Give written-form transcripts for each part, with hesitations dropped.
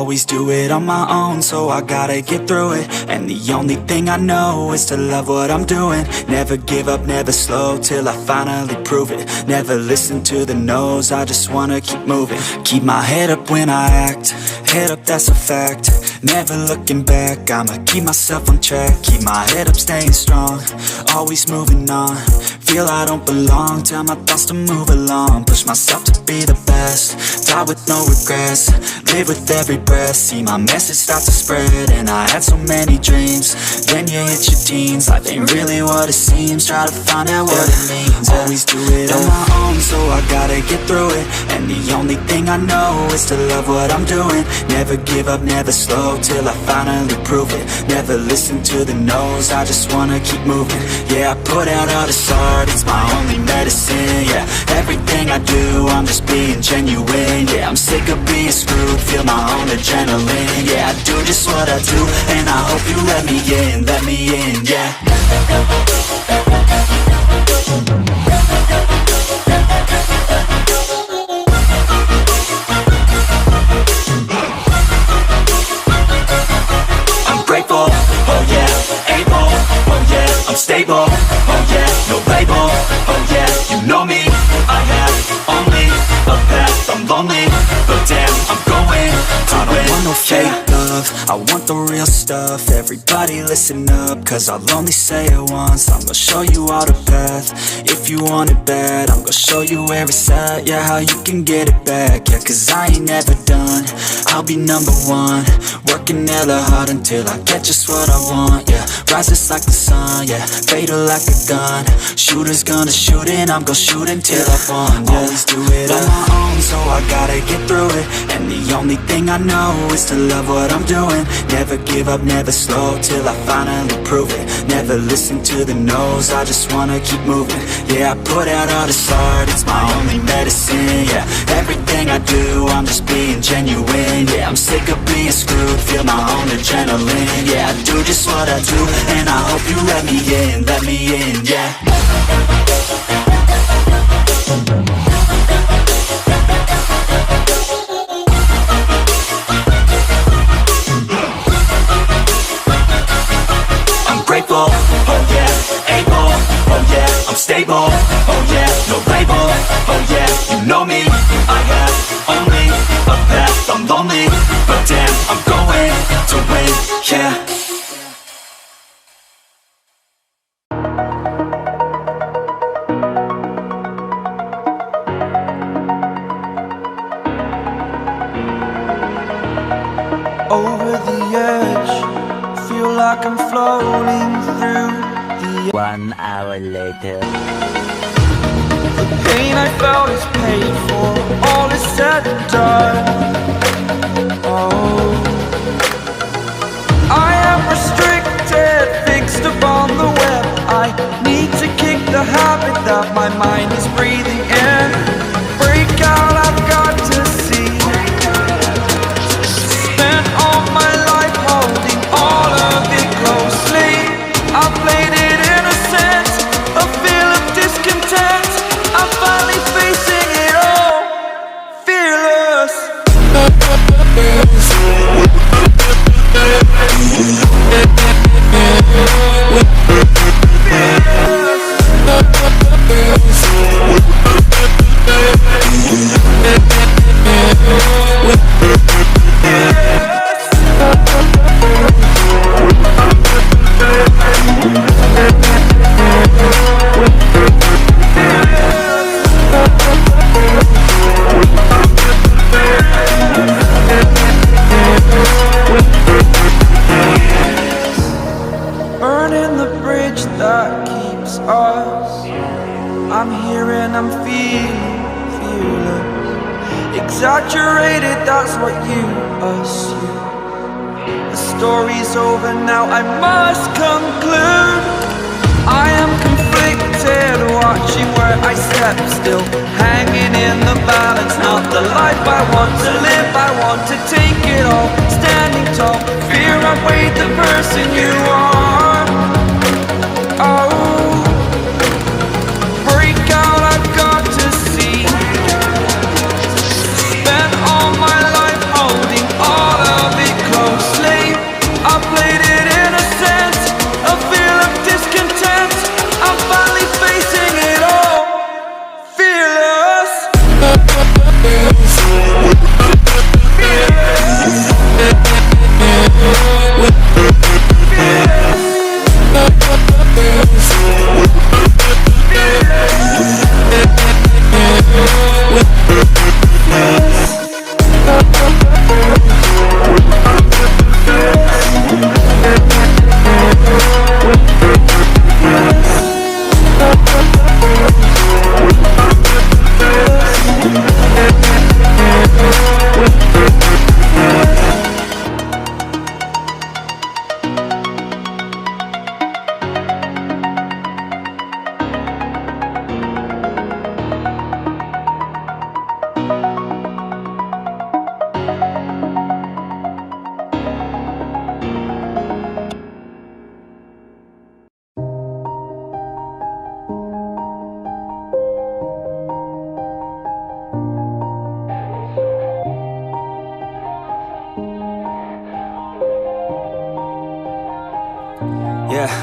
always do it on my own, so I gotta get through it. And the only thing I know is to love what I'm doing. Never give up, never slow, till I finally prove it. Never listen to the no's, I just wanna keep moving. Keep my head up when I act, head up, that's a fact. Never looking back, I'ma keep myself on track. Keep my head up, staying strong, always moving on. Feel I don't belong, tell my thoughts to move along. Push myself to be the best, die with no regrets. Live with every breath, see my message start to spread. And I had so many dreams, then you hit your teens. Life ain't really what it seems, try to find out what it means. Always do it on my own, so I gotta get through it. And the only thing I know is to love what I'm doing. Never give up, never slow, till I finally prove it. Never listen to the no's, I just wanna keep moving. Yeah, I put out all this art, it's my only medicine. Yeah, everything I do, I'm just being genuine. Yeah, I'm sick of being screwed, feel my own adrenaline. Yeah, I do just what I do, and I hope you let me in, yeah. I'm grateful, oh yeah, able, oh yeah, I'm stable, oh yeah, no label, oh yeah, you know me, I have only a path, I'm lonely, but damn, I'm going to I don't want no fake love, I want the real stuff. Everybody listen up, cause I'll only say it once. I'm gonna show you all the path, if you want it bad. I'm gonna show you where it's at, yeah, how you can get it back. Yeah, cause I ain't never done, I'll be number one. Working hella hard until I get just what I want, yeah. Rises like the sun, yeah, fatal like a gun. Shooter's gonna shoot and I'm gonna shoot until I won, yeah. Always do it on my own, so I gotta get through it. And the only thing I know is to love what I'm doing. Never give up, never slow, till I finally prove it. Never listen to the no's, I just wanna keep moving. Yeah, I put out all this art, it's my only medicine. Yeah, everything I do, I'm just being genuine. Yeah, I'm sick of being screwed, feel my own adrenaline. Yeah, I do just what I do, and I hope you let me in, yeah. Grateful, oh yeah, able, oh yeah, I'm stable, oh yeah, no label, oh yeah, you know me, I have only a path, I'm lonely, but damn, I'm going to win, yeah. Over the edge, feel like I'm floating through the 1 hour later. The pain I felt is paid for, all is said and done. Oh, I am restricted, fixed upon the web. I need to kick the habit that my mind is breathing in. Break out, I've got to see. Spent all my life holding all of it closely. I played it innocent, a feel of discontent. I'm finally facing it all, fearless. Burning the bridge that keeps us. I'm here and I'm feeling fearless. Exaggerated, that's what you assume. The story's over now, I must conclude. I am conflicted, watching where I step still, hanging in the balance. Not the life I want to live, I want to take it all. Standing tall, fear outweighed the person you are. Oh, break out, I've got to see. Spent all my life holding all of Yeah.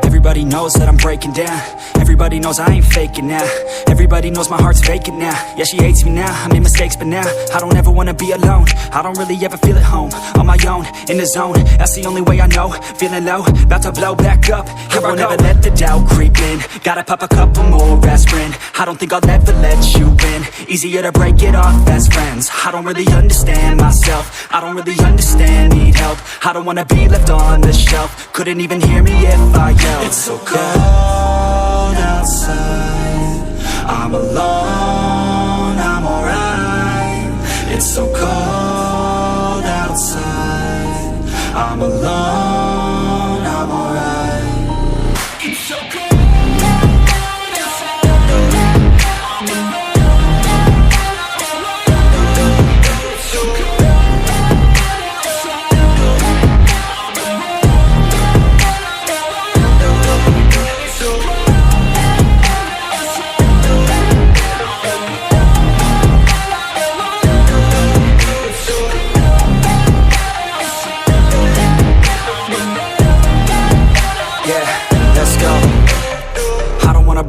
Everybody knows that I'm breaking down. Everybody knows I ain't faking now. Everybody knows my heart's vacant now. Yeah, she hates me now, I made mistakes but now I don't ever wanna be alone. I don't really ever feel at home. On my own, in the zone, that's the only way I know. Feeling low, about to blow back up. Here I never let the doubt creep in. Gotta pop a couple more aspirin. I don't think I'll ever let you in. Easier to break it off as friends. I don't really understand myself. I don't really understand, need help. I don't wanna be left on the shelf. Couldn't even hear me if I yelled. It's so cold outside, I'm alone, I'm alright. It's so cold outside, I'm alone, I'm alright. It's so cold.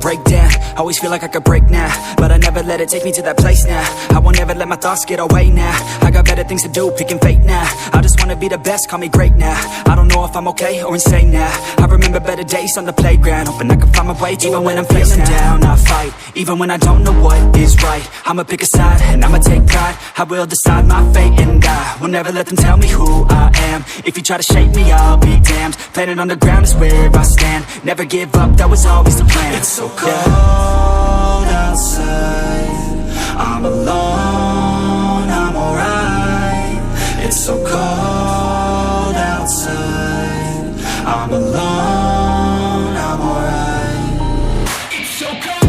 Break down, always feel like I could break now, but I never let it take me to that place now. I won't ever let my thoughts get away now. I got better things to do, picking fate now. I just wanna be the best, call me great now. I don't know if I'm okay or insane now. I remember better days on the playground, hoping I can find my way. Even when I'm feeling down, I fight. Even when I don't know what is right, I'ma pick a side and I'ma take pride. I will decide my fate and I will never let them tell me who I am. If you try to shape me, I'll be damned. Planet on the ground is where I stand. Never give up, that was always the plan. It's so cold outside, I'm alone, I'm alright. It's so cold outside, I'm alone, I'm alright. It's so cold.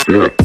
Respect.